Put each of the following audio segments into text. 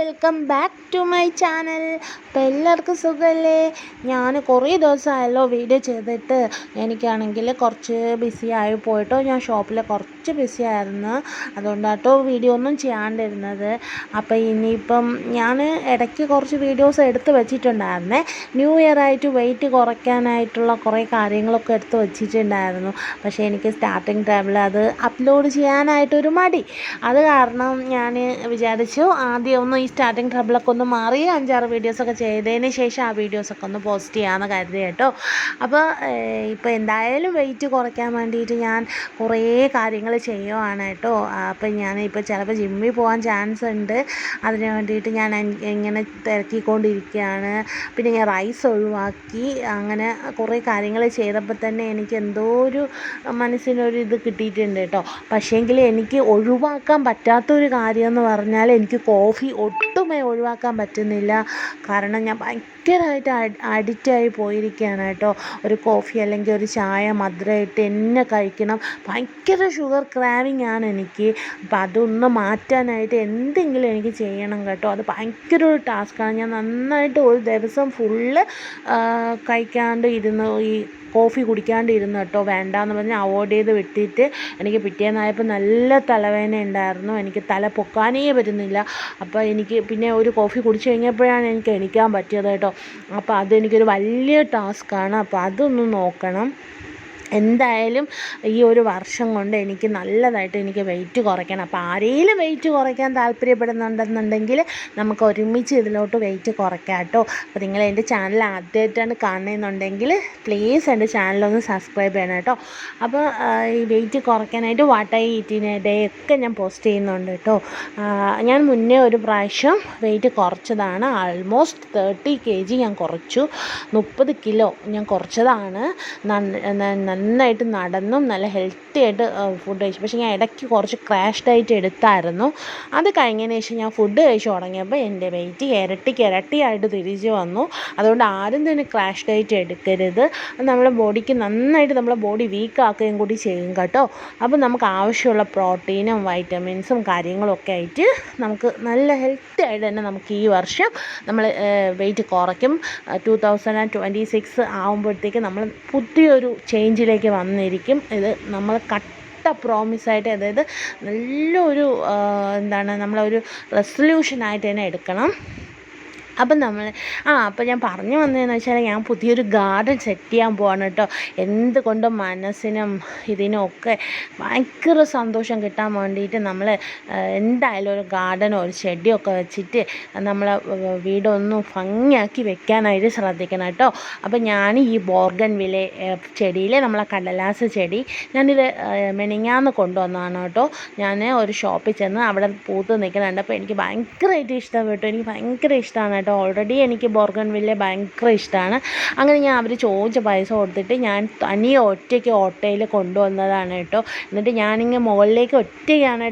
Welcome back to my channel. അപ്പോൾ എല്ലാവർക്കും സുഖമല്ലേ? ഞാൻ കുറേ ദിവസമായല്ലോ വീഡിയോ ചെയ്തിട്ട്. എനിക്കാണെങ്കിൽ കുറച്ച് ബിസി ആയി പോയിട്ടോ, ഞാൻ ഷോപ്പിൽ കുറച്ച് ബിസി ആയിരുന്നു, അതുകൊണ്ടാട്ടോ വീഡിയോ ഒന്നും ചെയ്യാണ്ടിരുന്നത്. അപ്പോൾ ഇനിയിപ്പം ഞാൻ ഇടയ്ക്ക് കുറച്ച് വീഡിയോസ് എടുത്ത് വെച്ചിട്ടുണ്ടായിരുന്നേ. ന്യൂ ഇയർ ആയിട്ട് വെയിറ്റ് കുറയ്ക്കാനായിട്ടുള്ള കുറേ കാര്യങ്ങളൊക്കെ എടുത്ത് വെച്ചിട്ടുണ്ടായിരുന്നു. പക്ഷേ എനിക്ക് സ്റ്റാർട്ടിങ് ടൈമിൽ അത് അപ്ലോഡ് ചെയ്യാനായിട്ടൊരു മടി. അത് കാരണം ഞാൻ വിചാരിച്ചു ആദ്യം ഒന്ന് ഈ സ്റ്റാർട്ടിങ് ട്രബിളൊക്കെ ഒന്ന് മാറി 5-6 വീഡിയോസൊക്കെ ചെയ്തതിന് ശേഷം ആ വീഡിയോസൊക്കെ ഒന്ന് പോസ്റ്റ് ചെയ്യാമെന്ന് കരുതി കേട്ടോ. അപ്പോൾ ഇപ്പോൾ എന്തായാലും വെയിറ്റ് കുറയ്ക്കാൻ വേണ്ടിയിട്ട് ഞാൻ കുറേ കാര്യങ്ങൾ ചെയ്യുവാണ് കേട്ടോ. അപ്പം ഞാനിപ്പോൾ ചിലപ്പോൾ ജിമ്മിൽ പോകാൻ ചാൻസ് ഉണ്ട്, അതിന് വേണ്ടിയിട്ട് ഞാൻ ഇങ്ങനെ തിരക്കിക്കൊണ്ടിരിക്കുകയാണ്. പിന്നെ ഞാൻ റൈസ് ഒഴിവാക്കി, അങ്ങനെ കുറേ കാര്യങ്ങൾ ചെയ്തപ്പോൾ തന്നെ എനിക്ക് എന്തോ ഒരു മനസ്സിനൊരു ഇത് കിട്ടിയിട്ടുണ്ട് കേട്ടോ. പക്ഷേങ്കിൽ എനിക്ക് ഒഴിവാക്കാൻ പറ്റാത്തൊരു കാര്യമെന്ന് പറഞ്ഞാൽ എനിക്ക് കോഫി ഒട്ടുമേ ഒഴിവാക്കാൻ പറ്റുന്നില്ല. കാരണം ഞാൻ ഭയങ്കരമായിട്ട് അഡിക്റ്റായി പോയിരിക്കുകയാണ് കേട്ടോ. ഒരു കോഫി അല്ലെങ്കിൽ ഒരു ചായ മധുരമായിട്ട് എന്നെ കഴിക്കണം. ഭയങ്കര ഷുഗർ ക്രാവിങ് ആണ് എനിക്ക്. അപ്പം അതൊന്ന് മാറ്റാനായിട്ട് എന്തെങ്കിലും എനിക്ക് ചെയ്യണം കേട്ടോ. അത് ഭയങ്കര ഒരു ടാസ്ക്കാണ്. ഞാൻ നന്നായിട്ട് ഒരു ദിവസം ഫുള്ള് കഴിക്കാണ്ട് ഇരുന്ന് ഈ കോഫി കുടിക്കാണ്ട് ഇരുന്നു കേട്ടോ. വേണ്ടാന്ന് പറഞ്ഞ് അവോയ്ഡ് ചെയ്ത് വിട്ടിട്ട് എനിക്ക് പിറ്റേന്നായപ്പോൾ നല്ല തലവേദന ഉണ്ടായിരുന്നു. എനിക്ക് തല പൊക്കാനേ പറ്റുന്നില്ല. അപ്പോൾ എനിക്ക് പിന്നെ ഒരു കോഫി കുടിച്ച് കഴിഞ്ഞപ്പോഴാണ് എനിക്ക് എണീക്കാൻ പറ്റിയത് കേട്ടോ. അപ്പോൾ അതെനിക്കൊരു വലിയ ടാസ്ക്കാണ്. അപ്പോൾ അതൊന്ന് നോക്കണം. എന്തായാലും ഈ ഒരു വർഷം കൊണ്ട് എനിക്ക് നല്ലതായിട്ട് എനിക്ക് വെയിറ്റ് കുറയ്ക്കണം. അപ്പോൾ ആരെങ്കിലും വെയിറ്റ് കുറയ്ക്കാൻ താല്പര്യപ്പെടുന്നുണ്ടെന്നുണ്ടെങ്കിൽ നമുക്ക് ഒരുമിച്ച് ഇതിലോട്ട് വെയിറ്റ് കുറയ്ക്കാം കേട്ടോ. അപ്പോൾ നിങ്ങൾ എൻ്റെ ചാനൽ ആദ്യമായിട്ടാണ് കാണുന്നുണ്ടെങ്കിൽ പ്ലീസ് എൻ്റെ ചാനലൊന്ന് സബ്സ്ക്രൈബ് ചെയ്യണം കേട്ടോ. അപ്പോൾ ഈ വെയിറ്റ് കുറയ്ക്കാനായിട്ട് what I eat in A day ഒക്കെ ഞാൻ പോസ്റ്റ് ചെയ്യുന്നുണ്ട് കേട്ടോ. ഞാൻ മുന്നേ ഒരു പ്രാവശ്യം വെയിറ്റ് കുറച്ചതാണ്. ആൾമോസ്റ്റ് 30 kg ഞാൻ കുറച്ചു. 30 കിലോ ഞാൻ കുറച്ചതാണ്. നന്നായിട്ട് നടന്നും നല്ല ഹെൽത്തി ആയിട്ട് ഫുഡ് കഴിച്ചു. പക്ഷേ ഞാൻ ഇടയ്ക്ക് കുറച്ച് ക്രാഷ് ഡയറ്റ് എടുത്തായിരുന്നു. അത് കഴിഞ്ഞതിന് ശേഷം ഞാൻ ഫുഡ് കഴിച്ച് തുടങ്ങിയപ്പോൾ എൻ്റെ വെയിറ്റ് ഇരട്ടിയായിട്ട് തിരിച്ച് വന്നു. അതുകൊണ്ട് ആരും തന്നെ ക്രാഷ് ഡയറ്റ് എടുക്കരുത്. നമ്മളെ ബോഡിക്ക് നന്നായിട്ട് നമ്മളെ ബോഡി വീക്ക് ആക്കുകയും കൂടി ചെയ്യും കേട്ടോ. അപ്പോൾ നമുക്ക് ആവശ്യമുള്ള പ്രോട്ടീനും വൈറ്റമിൻസും കാര്യങ്ങളൊക്കെ ആയിട്ട് നമുക്ക് നല്ല ഹെൽത്തി ആയിട്ട് തന്നെ നമുക്ക് ഈ വർഷം നമ്മൾ വെയിറ്റ് കുറയ്ക്കും. 2026 ആകുമ്പോഴത്തേക്ക് നമ്മൾ പുതിയൊരു ചേഞ്ചിലേക്ക് വന്നിരിക്കും. ഇത് നമ്മൾ പ്രോമിസായിട്ട്, അതായത് നല്ലൊരു നമ്മളൊരു റെസൊല്യൂഷനായിട്ട് തന്നെ എടുക്കണം. അപ്പം അപ്പോൾ ഞാൻ പറഞ്ഞു വന്നതെന്ന് വെച്ചാൽ ഞാൻ പുതിയൊരു ഗാർഡൻ സെറ്റ് ചെയ്യാൻ പോവാണ് കേട്ടോ. എന്തുകൊണ്ടും മനസ്സിനും ഇതിനും ഒക്കെ ഭയങ്കര സന്തോഷം കിട്ടാൻ വേണ്ടിയിട്ട് നമ്മൾ എന്തായാലും ഒരു ഗാർഡനോ ഒരു ചെടിയൊക്കെ വെച്ചിട്ട് നമ്മളെ വീടൊന്ന് ഭംഗിയാക്കി വെക്കാനായിട്ട് ശ്രദ്ധിക്കണം കേട്ടോ. അപ്പോൾ ഞാൻ ഈ ബോർഗൻവില്ലേ ചെടിയിൽ നമ്മളെ കടലാസ് ചെടി ഞാനിത് മെനിങ്ങാന്ന് കൊണ്ടുവന്നതാണ് കേട്ടോ. ഞാൻ ഒരു ഷോപ്പിൽ ചെന്ന് അവിടെ പൂത്ത് നിൽക്കുന്നുണ്ട്. അപ്പോൾ എനിക്ക് ഭയങ്കരമായിട്ട് ഇഷ്ടപ്പെട്ടു. എനിക്ക് ഭയങ്കര ഇഷ്ടമാണ് കേട്ടോ. ഓൾറെഡി എനിക്ക് ബോർഗൻവില്ലേ ഭയങ്കര ഇഷ്ടമാണ്. അങ്ങനെ ഞാൻ അവർ ചോദിച്ച പൈസ കൊടുത്തിട്ട് ഞാൻ തനിയെ ഒറ്റയ്ക്ക് ഓട്ടോയിൽ കൊണ്ടുവന്നതാണ് കേട്ടോ. എന്നിട്ട് ഞാനിങ്ങനെ മുകളിലേക്ക് ഒറ്റയ്ക്കാണ്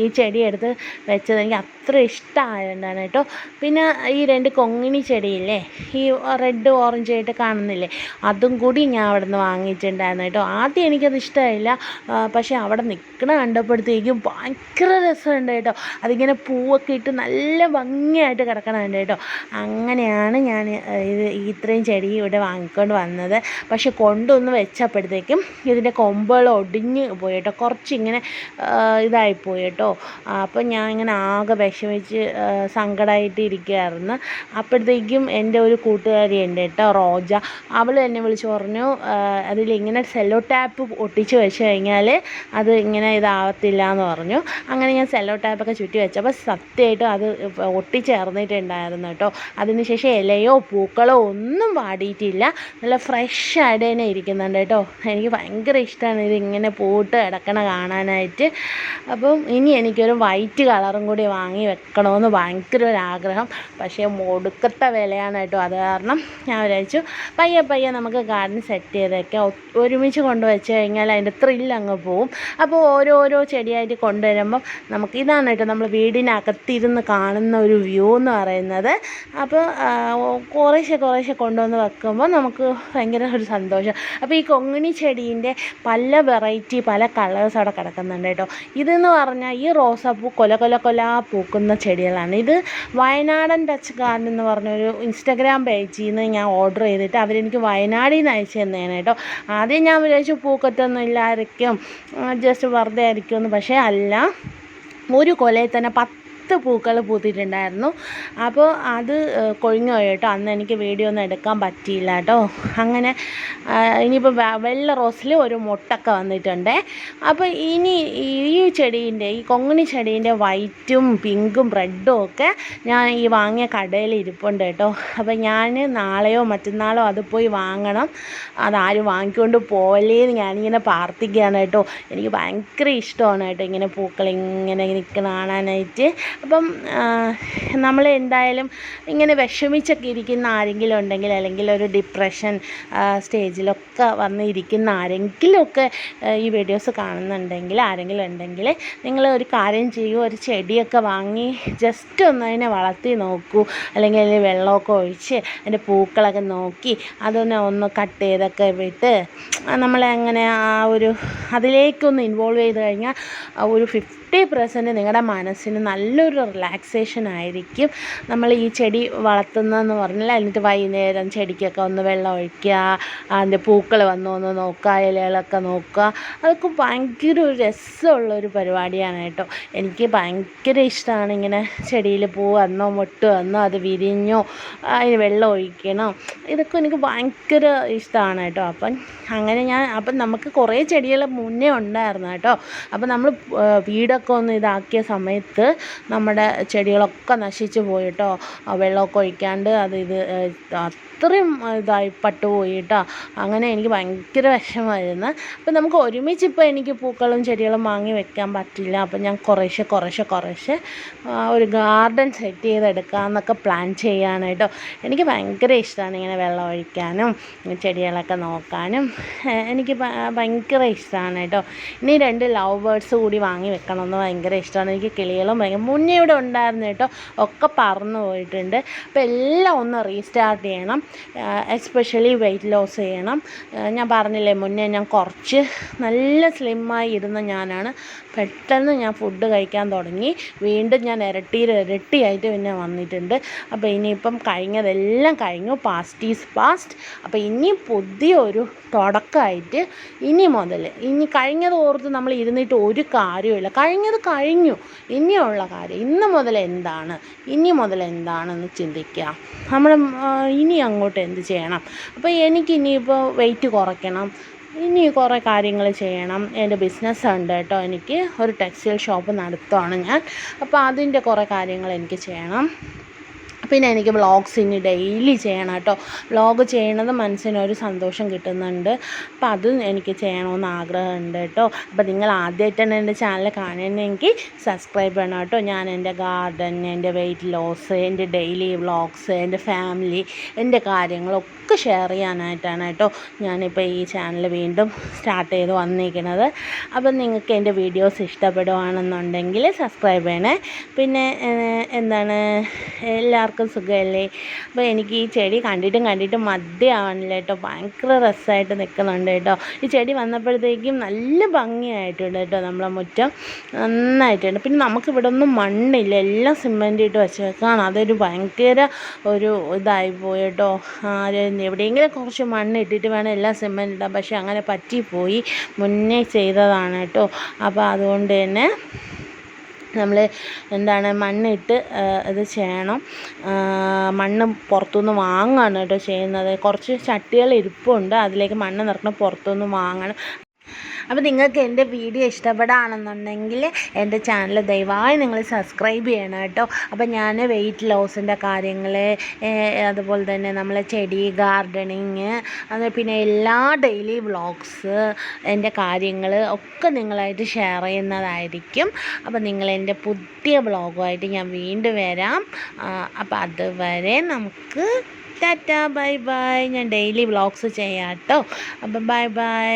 ഈ ചെടി എടുത്ത് വെച്ചത്. എനിക്ക് അത്ര ഇഷ്ടമായതുകൊണ്ടാണ് കേട്ടോ. പിന്നെ ഈ 2 കൊങ്ങിണി ചെടിയില്ലേ, ഈ റെഡ് ഓറഞ്ച് ആയിട്ട് കാണുന്നില്ലേ, അതും കൂടി ഞാൻ അവിടെ നിന്ന് വാങ്ങിയിട്ടുണ്ടായിരുന്നു കേട്ടോ. ആദ്യം എനിക്കത് ഇഷ്ടമായില്ല, പക്ഷേ അവിടെ നിൽക്കണ കണ്ടപ്പോഴത്തേക്കും ഭയങ്കര രസമുണ്ട് കേട്ടോ. അതിങ്ങനെ പൂവൊക്കെ ഇട്ട് നല്ല ഭംഗിയായിട്ട് കിടക്കണമുണ്ട് കേട്ടോ. അങ്ങനെയാണ് ഞാൻ ഇത്രയും ചെടി ഇവിടെ വാങ്ങിക്കൊണ്ട് വന്നത്. പക്ഷെ കൊണ്ടൊന്ന് വെച്ചപ്പോഴത്തേക്കും ഇതിൻ്റെ കൊമ്പുകൾ ഒടിഞ്ഞ് പോയി കേട്ടോ. കുറച്ചിങ്ങനെ ഇതായിപ്പോയി കേട്ടോ. അപ്പം ഞാൻ ഇങ്ങനെ ആകെ വിഷമിച്ച് സങ്കടമായിട്ട് ഇരിക്കുകയായിരുന്നു. അപ്പോഴത്തേക്കും എൻ്റെ ഒരു കൂട്ടുകാരി ഉണ്ട് കേട്ടോ, റോജ. അവൾ എന്നെ വിളിച്ച് പറഞ്ഞു, അതിലിങ്ങനെ സെല്ലോ ടാപ്പ് ഒട്ടിച്ച് വെച്ച് കഴിഞ്ഞാൽ അത് ഇങ്ങനെ ഇതാവത്തില്ല എന്ന് പറഞ്ഞു. അങ്ങനെ ഞാൻ സെല്ലോ ടാപ്പൊക്കെ ചുറ്റി വെച്ചപ്പോൾ സത്യമായിട്ടും അത് ഒട്ടിച്ചേർന്നിട്ടുണ്ടായിരുന്നു കേട്ടോ. അതിനുശേഷം ഇലയോ പൂക്കളോ ഒന്നും വാടിയിട്ടില്ല, നല്ല ഫ്രഷ് ആയിട്ട് തന്നെ ഇരിക്കുന്നുണ്ട് കേട്ടോ. എനിക്ക് ഭയങ്കര ഇഷ്ടമാണ് ഇതിങ്ങനെ പൂട്ട് കിടക്കണ കാണാനായിട്ട്. അപ്പം ഇനി എനിക്കൊരു വൈറ്റ് കളറും കൂടി വാങ്ങി വെക്കണമെന്ന് ഭയങ്കര ഒരു ആഗ്രഹം. പക്ഷേ ഒടുക്കത്തെ വിലയാണ് കേട്ടോ. അത് കാരണം ഞാൻ വിചാരിച്ചു പയ്യെ നമുക്ക് ഗാർഡൻ സെറ്റ് ചെയ്തേക്കാം. ഒരുമിച്ച് കൊണ്ടുവച്ച് കഴിഞ്ഞാൽ അതിൻ്റെ ത്രില്ല് അങ്ങ് പോവും. അപ്പോൾ ഓരോരോ ചെടിയായിട്ട് കൊണ്ടുവരുമ്പം നമുക്ക് ഇതാണ് കേട്ടോ നമ്മൾ വീടിനകത്തിരുന്ന് കാണുന്ന ഒരു വ്യൂ എന്ന് പറയുന്നത്. ചെയ്യുന്നത്. അപ്പോൾ കുറേശ്ശെ കൊണ്ടുവന്ന് വെക്കുമ്പോൾ നമുക്ക് ഭയങ്കര ഒരു സന്തോഷം. അപ്പോൾ ഈ കൊങ്ങിണി ചെടീൻ്റെ പല വെറൈറ്റി പല കളേഴ്സ് അവിടെ കിടക്കുന്നുണ്ട് കേട്ടോ. ഇതെന്ന് പറഞ്ഞാൽ ഈ റോസാപ്പൂ കൊല പൂക്കുന്ന ചെടികളാണ്. ഇത് വയനാടൻ ടച്ച് ഗാർഡൻ എന്ന് പറഞ്ഞൊരു ഇൻസ്റ്റഗ്രാം പേജിൽ നിന്ന് ഞാൻ ഓർഡർ ചെയ്തിട്ട് അവരെനിക്ക് വയനാടിൽ നിന്ന് അയച്ചു തന്നതാണ് കേട്ടോ. ആദ്യം ഞാൻ വിചാരിച്ചു പൂക്കത്തൊന്നും ഇല്ലായിരിക്കും, ജസ്റ്റ് വെറുതെ ആയിരിക്കുമെന്ന്. പക്ഷേ അല്ല, ഒരു കൊലയിൽ തന്നെ 10 പൂക്കൾ പൂത്തിട്ടുണ്ടായിരുന്നു. അപ്പോൾ അത് കൊഴിഞ്ഞു പോയി കേട്ടോ. അന്ന് എനിക്ക് വീഡിയോ ഒന്നും എടുക്കാൻ പറ്റിയില്ല കേട്ടോ. അങ്ങനെ ഇനിയിപ്പോൾ വെള്ള റോസിൽ ഒരു മൊട്ടൊക്കെ വന്നിട്ടുണ്ട്. അപ്പോൾ ഇനി ഈ ചെടീൻ്റെ ഈ കൊങ്ങിണി ചെടീൻ്റെ വൈറ്റും പിങ്കും റെഡും ഒക്കെ ഞാൻ ഈ വാങ്ങിയ കടയിൽ ഇരിപ്പുണ്ട് കേട്ടോ. അപ്പോൾ ഞാൻ നാളെയോ മറ്റന്നാളോ അത് പോയി വാങ്ങണം. അതാരും വാങ്ങിക്കൊണ്ട് പോവല്ലേന്ന് ഞാനിങ്ങനെ പ്രാർത്ഥിക്കുകയാണ് കേട്ടോ. എനിക്ക് ഭയങ്കര ഇഷ്ടമാണ് കേട്ടോ ഇങ്ങനെ പൂക്കൾ ഇങ്ങനെ കാണാനായിട്ട്. അപ്പം നമ്മൾ എന്തായാലും ഇങ്ങനെ വിഷമിച്ചൊക്കെ ഇരിക്കുന്ന ആരെങ്കിലും ഉണ്ടെങ്കിൽ, അല്ലെങ്കിൽ ഒരു ഡിപ്രഷൻ സ്റ്റേജിലൊക്കെ വന്ന് ഇരിക്കുന്ന ആരെങ്കിലുമൊക്കെ ഈ വീഡിയോസ് കാണുന്നുണ്ടെങ്കിൽ, ആരെങ്കിലും ഉണ്ടെങ്കിൽ നിങ്ങൾ ഒരു കാര്യം ചെയ്യൂ, ഒരു ചെടിയൊക്കെ വാങ്ങി ജസ്റ്റ് ഒന്ന് അതിനെ വളർത്തി നോക്കൂ. അല്ലെങ്കിൽ അതിൽ വെള്ളമൊക്കെ ഒഴിച്ച് അതിൻ്റെ പൂക്കളൊക്കെ നോക്കി ഒന്ന് കട്ട് ചെയ്തൊക്കെ വിട്ട് നമ്മളെങ്ങനെ അതിലേക്കൊന്ന് ഇൻവോൾവ് ചെയ്ത് കഴിഞ്ഞാൽ ഒരു 50% നിങ്ങളുടെ മനസ്സിന് നല്ലൊരു റിലാക്സേഷൻ ആയിരിക്കും. നമ്മൾ ഈ ചെടി വളർത്തുന്നതെന്ന് പറഞ്ഞാൽ എന്നിട്ട് വൈകുന്നേരം ചെടിക്കൊക്കെ ഒന്ന് വെള്ളം ഒഴിക്കുക, അതിൻ്റെ പൂക്കൾ ഒന്ന് നോക്കുക, ഇലകളൊക്കെ നോക്കുക. അതൊക്കെ ഭയങ്കര ഒരു രസമുള്ളൊരു പരിപാടിയാണ് കേട്ടോ. എനിക്ക് ഭയങ്കര ഇഷ്ടമാണ് ഇങ്ങനെ ചെടിയിൽ പൂ വന്നോ മൊട്ട് വന്നോ അത് വിരിഞ്ഞോ അതിന് വെള്ളം ഒഴിക്കണോ, ഇതൊക്കെ എനിക്ക് ഭയങ്കര ഇഷ്ടമാണ് കേട്ടോ. അപ്പം നമുക്ക് കുറേ ചെടികൾ മുന്നേ ഉണ്ടായിരുന്നു കേട്ടോ. അപ്പം നമ്മൾ വീടൊക്കെ ഒന്ന് ഇതാക്കിയ സമയത്ത് നമ്മുടെ ചെടികളൊക്കെ നശിച്ചു പോയിട്ടോ. വെള്ളമൊക്കെ ഒഴിക്കാണ്ട് അത്രയും ഇതായി പട്ടുപോയി കേട്ടോ. അങ്ങനെ എനിക്ക് ഭയങ്കര വിഷമമായിരുന്നു. അപ്പം നമുക്ക് ഒരുമിച്ച് ഇപ്പോൾ എനിക്ക് പൂക്കളും ചെടികളും വാങ്ങി വെക്കാൻ പറ്റില്ല. അപ്പം ഞാൻ കുറേശ്ശെ ഒരു ഗാർഡൻ സെറ്റ് ചെയ്തെടുക്കാമെന്നൊക്കെ പ്ലാൻ ചെയ്യുകയാണ് കേട്ടോ. എനിക്ക് ഭയങ്കര ഇഷ്ടമാണ് ഇങ്ങനെ വെള്ളം ഒഴിക്കാനും ചെടികളൊക്കെ നോക്കാനും. എനിക്ക് ഭയങ്കര ഇഷ്ടമാണ് കേട്ടോ. ഇനി 2 ലവ് ബേർഡ്സ് കൂടി വാങ്ങി വെക്കണമെന്ന് ഭയങ്കര ഇഷ്ടമാണ്. എനിക്ക് കിളികളും മുന്നേ ഇവിടെ ഉണ്ടായിരുന്നു കേട്ടോ, ഒക്കെ പറന്നു പോയിട്ടുണ്ട്. അപ്പോൾ എല്ലാം ഒന്ന് റീസ്റ്റാർട്ട് ചെയ്യണം. എസ്പെഷ്യലി വെയിറ്റ് ലോസ് ചെയ്യണം. ഞാൻ പറഞ്ഞില്ലേ മുന്നേ ഞാൻ കുറച്ച് നല്ല സ്ലിമ്മായി ഇരുന്ന ഞാനാണ്. പെട്ടെന്ന് ഞാൻ ഫുഡ് കഴിക്കാൻ തുടങ്ങി. വീണ്ടും ഞാൻ ഇരട്ടിയായിട്ട് പിന്നെ വന്നിട്ടുണ്ട്. അപ്പോൾ ഇനിയിപ്പം കഴിഞ്ഞതെല്ലാം കഴിഞ്ഞു. Past is past. അപ്പോൾ ഇനി പുതിയൊരു തുടക്കമായിട്ട് ഇനി കഴിഞ്ഞത് ഓർത്ത് നമ്മൾ ഇരുന്നിട്ട് ഒരു കാര്യമില്ല. കഴിഞ്ഞത് കഴിഞ്ഞു. ഇനിയുള്ള കാര്യം ഇനി മുതൽ എന്താണെന്ന് ചിന്തിക്കുക. നമ്മൾ ഇനി അങ്ങോട്ട് എന്ത് ചെയ്യണം. അപ്പോൾ എനിക്കിനിയിപ്പോൾ വെയിറ്റ് കുറയ്ക്കണം, ഇനി കുറേ കാര്യങ്ങൾ ചെയ്യണം. എൻ്റെ ബിസിനസ് ഉണ്ട് കേട്ടോ. എനിക്ക് ഒരു ടെക്സ്റ്റൈൽ ഷോപ്പ് നടത്തുകയാണ് ഞാൻ. അപ്പോൾ അതിൻ്റെ കുറേ കാര്യങ്ങൾ എനിക്ക് ചെയ്യണം. പിന്നെ എനിക്ക് വ്ളോഗ്സ് ഇനി ഡെയിലി ചെയ്യണം കേട്ടോ. വ്ളോഗ് ചെയ്യണത് മനസ്സിനൊരു സന്തോഷം കിട്ടുന്നുണ്ട്. അപ്പോൾ അത് എനിക്ക് ചെയ്യണമെന്ന് ആഗ്രഹമുണ്ട് കേട്ടോ. അപ്പോൾ നിങ്ങൾ ആദ്യമായിട്ടാണ് എൻ്റെ ചാനൽ കാണുന്നതെങ്കിൽ സബ്സ്ക്രൈബ് ചെയ്യണം കേട്ടോ. ഞാൻ എൻ്റെ ഗാർഡൻ, എൻ്റെ വെയിറ്റ് ലോസ്, എൻ്റെ ഡെയിലി വ്ളോഗ്സ്, എൻ്റെ ഫാമിലി, എൻ്റെ കാര്യങ്ങളൊക്കെ ഷെയർ ചെയ്യാനായിട്ടാണ് കേട്ടോ ഞാനിപ്പോൾ ഈ ചാനൽ വീണ്ടും സ്റ്റാർട്ട് ചെയ്ത് വന്നിരിക്കുന്നത്. അപ്പം നിങ്ങൾക്ക് എൻ്റെ വീഡിയോസ് ഇഷ്ടപ്പെടുകയാണെന്നുണ്ടെങ്കിൽ സബ്സ്ക്രൈബ് ചെയ്യണേ. പിന്നെ എല്ലാവർക്കും സുഖമല്ലേ? അപ്പോൾ എനിക്ക് ഈ ചെടി കണ്ടിട്ടും മദ്യമാവണില്ല കേട്ടോ. ഭയങ്കര രസമായിട്ട് നിൽക്കുന്നുണ്ട് കേട്ടോ. ഈ ചെടി വന്നപ്പോഴത്തേക്കും നല്ല ഭംഗിയായിട്ടുണ്ട് കേട്ടോ. നമ്മളെ മുറ്റം നന്നായിട്ടുണ്ട്. പിന്നെ നമുക്കിവിടെ ഒന്നും മണ്ണില്ല, എല്ലാം സിമെൻ്റ് ഇട്ട് വെച്ചേക്കാണ്. അതൊരു ഭയങ്കര ഒരു ഇതായി പോയി കേട്ടോ. എവിടെയെങ്കിലും കുറച്ച് മണ്ണ് ഇട്ടിട്ട് വേണം എല്ലാം സിമെൻ്റ് ഇടാൻ. പക്ഷേ അങ്ങനെ പറ്റിപ്പോയി, മുന്നേ ചെയ്തതാണ് കേട്ടോ. അപ്പോൾ അതുകൊണ്ട് തന്നെ നമ്മൾ മണ്ണിട്ട് ഇത് ചെയ്യണം. മണ്ണ് പുറത്തുനിന്ന് വാങ്ങുകയാണ് കേട്ടോ ചെയ്യുന്നത്. കുറച്ച് ചട്ടികൾ ഇരിപ്പുണ്ട്, അതിലേക്ക് മണ്ണ് നിറക്കണം, പുറത്തുനിന്ന് വാങ്ങണം. അപ്പോൾ നിങ്ങൾക്ക് എൻ്റെ വീഡിയോ ഇഷ്ടപ്പെടുകയാണെന്നുണ്ടെങ്കിൽ എൻ്റെ ചാനൽ ദയവായി നിങ്ങൾ സബ്സ്ക്രൈബ് ചെയ്യണം കേട്ടോ. അപ്പോൾ ഞാൻ വെയിറ്റ് ലോസിൻ്റെ കാര്യങ്ങൾ, അതുപോലെ തന്നെ നമ്മളെ ചെടി ഗാർഡനിങ്, പിന്നെ എല്ലാ ഡെയിലി വ്ളോഗ്സ്, എൻ്റെ കാര്യങ്ങൾ ഒക്കെ നിങ്ങളായിട്ട് ഷെയർ ചെയ്യുന്നതായിരിക്കും. അപ്പോൾ നിങ്ങളെൻ്റെ പുതിയ വ്ളോഗുമായിട്ട് ഞാൻ വീണ്ടും വരാം. അപ്പോൾ അതുവരെ നമുക്ക് ടാറ്റ, ബൈ ബൈ. ഞാൻ ഡെയിലി വ്ളോഗ്സ് ചെയ്യാം കേട്ടോ. അപ്പോൾ ബൈ ബൈ.